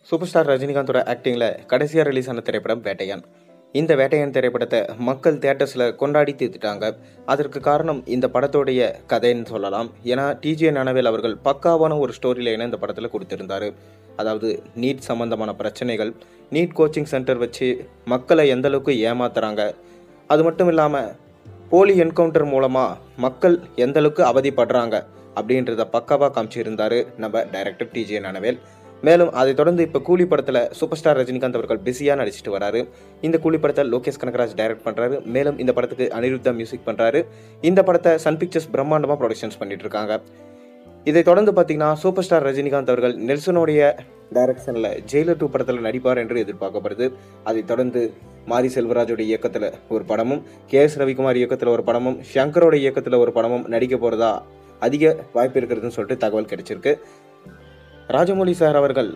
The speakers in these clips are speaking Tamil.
சூப்பர் ஸ்டார் ரஜினிகாந்தோட ஆக்டிங்கில் கடைசியாக ரிலீஸ் ஆன திரைப்படம் வேட்டையான். இந்த வேட்டையான் திரைப்படத்தை மக்கள் தியேட்டர்ஸில் கொண்டாடி தீர்த்துட்டாங்க. அதற்கு காரணம் இந்த படத்தோடைய கதைன்னு சொல்லலாம். ஏன்னா டிஜே ஞானவேல் அவர்கள் பக்காவான ஒரு ஸ்டோரி லைனை இந்த படத்தில் கொடுத்துருந்தாரு. அதாவது நீட் சம்பந்தமான பிரச்சனைகள், நீட் கோச்சிங் சென்டர் வச்சு மக்களை எந்த அளவுக்கு ஏமாத்துறாங்க, அது மட்டும் இல்லாமல் போலி என்கவுண்டர் மூலமாக மக்கள் எந்த அளவுக்கு அவதிப்படுறாங்க அப்படின்றத பக்காவாக காமிச்சிருந்தார் நம்ம டைரக்டர் டிஜே ஞானவேல். மேலும் அதை தொடர்ந்து இப்போ கூலி படத்தில் சூப்பர் ஸ்டார் ரஜினிகாந்த் அவர்கள் பிஸியாக நடிச்சிட்டு வராரு. இந்த கூலி படத்தை லோகேஷ் கனகராஜ் டைரக்ட் பண்ணுறாரு. மேலும் இந்த படத்துக்கு அனிருத்தா மியூசிக் பண்ணுறாரு. இந்த படத்தை சன் பிக்சர்ஸ் பிரம்மாண்டமாக ப்ரொடக்ஷன்ஸ் பண்ணிட்டு இருக்காங்க. இதை தொடர்ந்து பார்த்தீங்கன்னா சூப்பர் ஸ்டார் ரஜினிகாந்த் அவர்கள் நெல்சனுடைய டைரக்ஷனில் ஜெயிலர் 2 படத்தில் நடிப்பார் என்று எதிர்பார்க்கப்படுது. அதைத் தொடர்ந்து மாரி செல்வராஜோட இயக்கத்தில் ஒரு படமும், KS ரவிக்குமார் இயக்கத்தில் ஒரு படமும், ஷங்கரோட இயக்கத்தில் ஒரு படமும் நடிக்க போகிறதா அதிக வாய்ப்பு இருக்கிறதுன்னு சொல்லிட்டு தகவல் கிடைச்சிருக்கு. ராஜமௌழி சார் அவர்கள்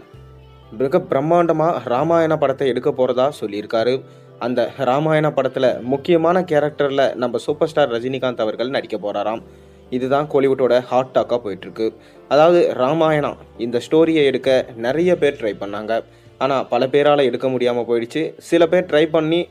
மிக பிரம்மாண்டமாக ராமாயண படத்தை எடுக்க போகிறதா சொல்லியிருக்காரு. அந்த ராமாயண படத்தில் முக்கியமான கேரக்டரில் நம்ம சூப்பர் ஸ்டார் ரஜினிகாந்த் அவர்கள் நடிக்க போகிறாராம். இதுதான் கோலிவுட்டோட ஹாட் டாக்காக போயிட்டுருக்கு. அதாவது ராமாயணம் இந்த ஸ்டோரியை எடுக்க நிறைய பேர் ட்ரை பண்ணாங்க. ஆனால் பல பேரால் எடுக்க முடியாமல் போயிடுச்சு. சில பேர் ட்ரை பண்ணி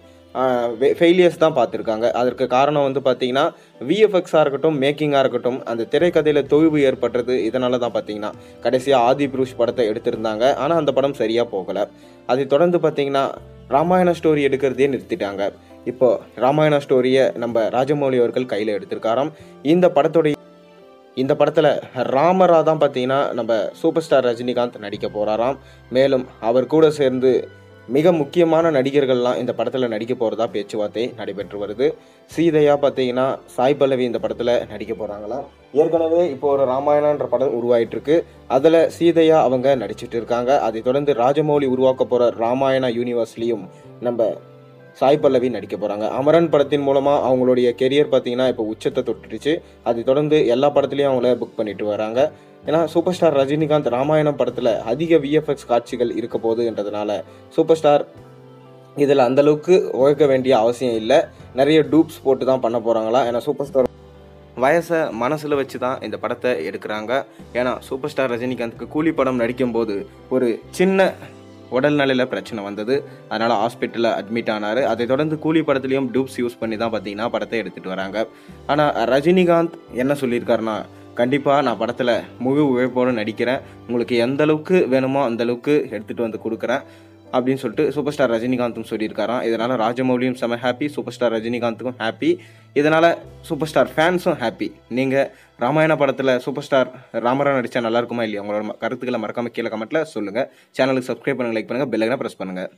ஃபெயிலியர்ஸ் தான் பார்த்துருக்காங்க. அதற்கு காரணம் வந்து பார்த்திங்கன்னா விஎஃப்எக்ஸாக இருக்கட்டும், மேக்கிங்காக இருக்கட்டும், அந்த திரைக்கதையில் தொய்வு ஏற்படுறது. இதனால தான் பார்த்திங்கன்னா கடைசியாக ஆதி புருஷ் படத்தை எடுத்திருந்தாங்க. ஆனால் அந்த படம் சரியாக போகலை. அதை தொடர்ந்து பார்த்திங்கன்னா ராமாயண ஸ்டோரி எடுக்கிறதே நிறுத்திட்டாங்க. இப்போ ராமாயண ஸ்டோரியை நம்ம ராஜமௌழி அவர்கள் கையில் எடுத்திருக்காராம். இந்த படத்தில் ராமராக தான் பார்த்திங்கன்னா நம்ம சூப்பர் ஸ்டார் ரஜினிகாந்த் நடிக்க போகிறாராம். மேலும் அவர் கூட சேர்ந்து மிக முக்கியமான நடிகர்கள்லாம் இந்த படத்தில் நடிக்க போகிறதா பேச்சுவார்த்தை நடைபெற்று வருது. சீதையா பார்த்தீங்கன்னா சாய் பல்லவி இந்த படத்தில் நடிக்க போகிறாங்களாம். ஏற்கனவே இப்போ ஒரு ராமாயணன்ற படம் உருவாயிட்டிருக்கு. அதில் சீதையா அவங்க நடிச்சிட்டு இருக்காங்க. அதை தொடர்ந்து ராஜமௌழி உருவாக்க போகிற ராமாயண யூனிவர்ஸ்லேயும் நம்ம சாய் பல்லவி நடிக்க போகிறாங்க. அமரன் படத்தின் மூலமாக அவங்களுடைய கெரியர் பார்த்தீங்கன்னா இப்போ உச்சத்தை தொட்டுடுச்சு. அதை தொடர்ந்து எல்லா படத்துலையும் அவங்கள புக் பண்ணிட்டு வராங்க. ஏன்னா சூப்பர் ஸ்டார் ரஜினிகாந்த் ராமாயணம் படத்தில் அதிக விஎஃப்எக்ஸ் காட்சிகள் இருக்க போகுதுன்றதுனால சூப்பர் ஸ்டார் இதில் அந்தளவுக்கு உழைக்க வேண்டிய அவசியம் இல்லை. நிறைய டூப்ஸ் போட்டு தான் பண்ண போகிறாங்களா. ஏன்னா சூப்பர் ஸ்டார் வயசை மனசில் வச்சு தான் இந்த படத்தை எடுக்கிறாங்க. ஏன்னா சூப்பர் ஸ்டார் ரஜினிகாந்துக்கு கூலி படம் நடிக்கும்போது ஒரு சின்ன உடல்நிலையில் பிரச்சனை வந்தது. அதனால் ஹாஸ்பிட்டலில் அட்மிட் ஆனார். அதை தொடர்ந்து கூலி படத்துலையும் டூப்ஸ் யூஸ் பண்ணி தான் பார்த்தீங்கன்னா படத்தை எடுத்துகிட்டு வராங்க. ஆனால் ரஜினிகாந்த் என்ன சொல்லியிருக்காருன்னா, கண்டிப்பாக நான் படத்தில் முழு உழைப்போடு நடிக்கிறேன், உங்களுக்கு எந்த அளவுக்கு வேணுமோ அந்தளவுக்கு எடுத்துகிட்டு வந்து கொடுக்குறேன் அப்படின்னு சொல்லிட்டு சூப்பர் ஸ்டார் ரஜினிகாந்தும் சொல்லியிருக்காராம். இதனால் ராஜமௌலியும் செம ஹாப்பி, சூப்பர் ஸ்டார் ரஜினிகாந்துக்கும் ஹாப்பி. இதனால் சூப்பர் ஸ்டார் ஃபேன்ஸும் ஹாப்பி. நீங்கள் ராமாயண படத்தில் சூப்பர் ஸ்டார் ராமரா நடித்தா நல்லா இருக்குமா இல்லையா? உங்களோட கருத்துக்களை மறக்காமல் கீழே கமெண்ட்டில் சொல்லுங்கள். சேனலுக்கு சப்ஸ்கிரைப் பண்ணுங்கள், லைக் பண்ணுங்கள், பெல் ஐக்கானை ப்ரெஸ் பண்ணுங்கள்.